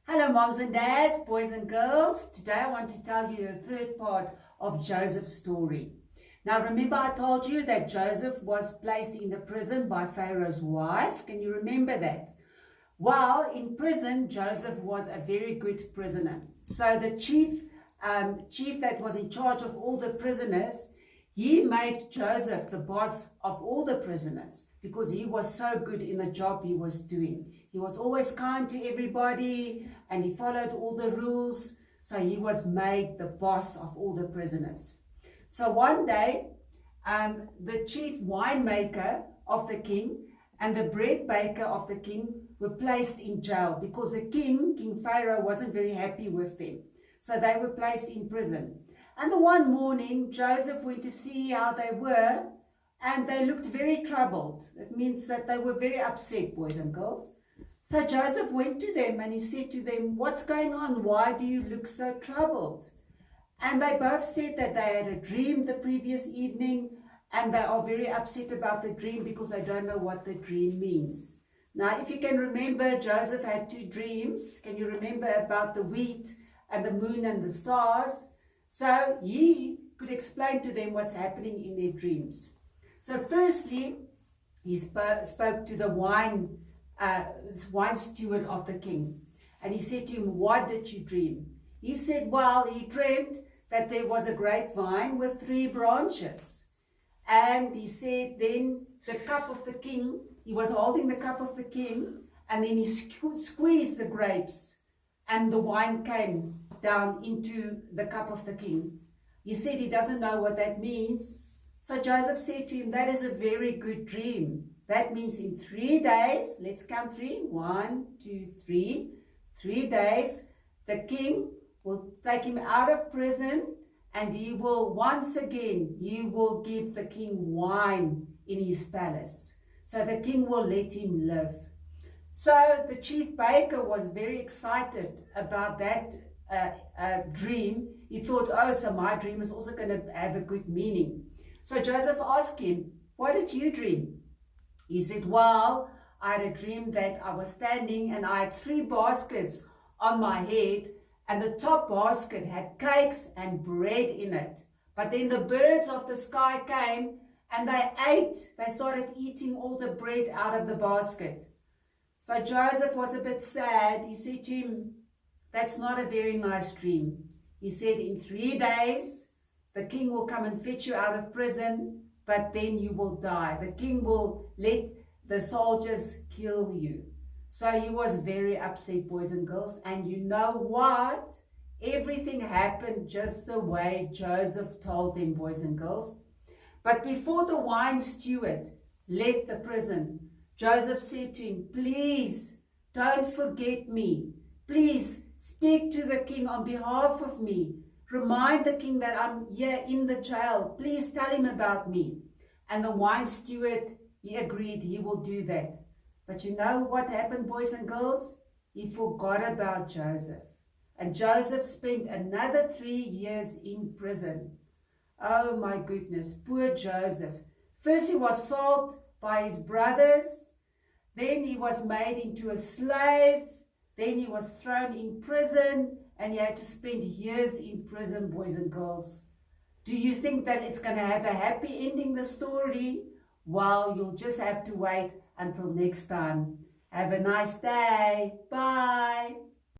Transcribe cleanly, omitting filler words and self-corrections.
Hello moms and dads, boys and girls. Today I want to tell you the third part of Joseph's story. Now remember I told you that Joseph was placed in the prison by Pharaoh's wife. Can you remember that? While in prison, Joseph was a very good prisoner. So the chief that was in charge of all the prisoners, he made Joseph the boss of all the prisoners because he was so good in the job he was doing. He was always kind to everybody and he followed all the rules. So he was made the boss of all the prisoners. So one day, the chief winemaker of the king and the bread baker of the king were placed in jail because the King Pharaoh, wasn't very happy with them. So they were placed in prison. And the one morning, Joseph went to see how they were, and they looked very troubled. It means that they were very upset, boys and girls. So Joseph went to them and he said to them, "What's going on? Why do you look so troubled?" And they both said that they had a dream the previous evening, and they are very upset about the dream because they don't know what the dream means. Now, if you can remember, Joseph had two dreams. Can you remember about the wheat and the moon and the stars? So he could explain to them what's happening in their dreams. So firstly, he spoke to the wine steward of the king. And he said to him, "What did you dream?" He said, well, he dreamed that there was a grapevine with 3 branches. And he said then the cup of the king, he was holding the cup of the king, and then he squeezed the grapes and the wine came down into the cup of the king. He said he doesn't know what that means. So Joseph said to him, "That is a very good dream. That means in 3 days, let's count 3, 1, 2, 3, 3 days, the king will take him out of prison and he will once again, he will give the king wine in his palace. So the king will let him live." So the chief baker was very excited about that dream. He thought, oh, so my dream is also going to have a good meaning. So Joseph asked him, "What did you dream?" He said, well, I had a dream that I was standing and I had 3 baskets on my head, and the top basket had cakes and bread in it. But then the birds of the sky came and they started eating all the bread out of the basket. So Joseph was a bit sad. He said to him, "That's not a very nice dream." He said, "In 3 days, the king will come and fetch you out of prison, but then you will die. The king will let the soldiers kill you." So he was very upset, boys and girls. And you know what? Everything happened just the way Joseph told them, boys and girls. But before the wine steward left the prison, Joseph said to him, "Please don't forget me. Please speak to the king on behalf of me. Remind the king that I'm here in the jail. Please tell him about me." And the wine steward, he agreed he will do that. But you know what happened, boys and girls? He forgot about Joseph. And Joseph spent another 3 years in prison. Oh my goodness, poor Joseph. First he was sold by his brothers. Then he was made into a slave. Then he was thrown in prison. And he had to spend years in prison, boys and girls. Do you think that it's going to have a happy ending, the story? Well, you'll just have to wait until next time. Have a nice day. Bye.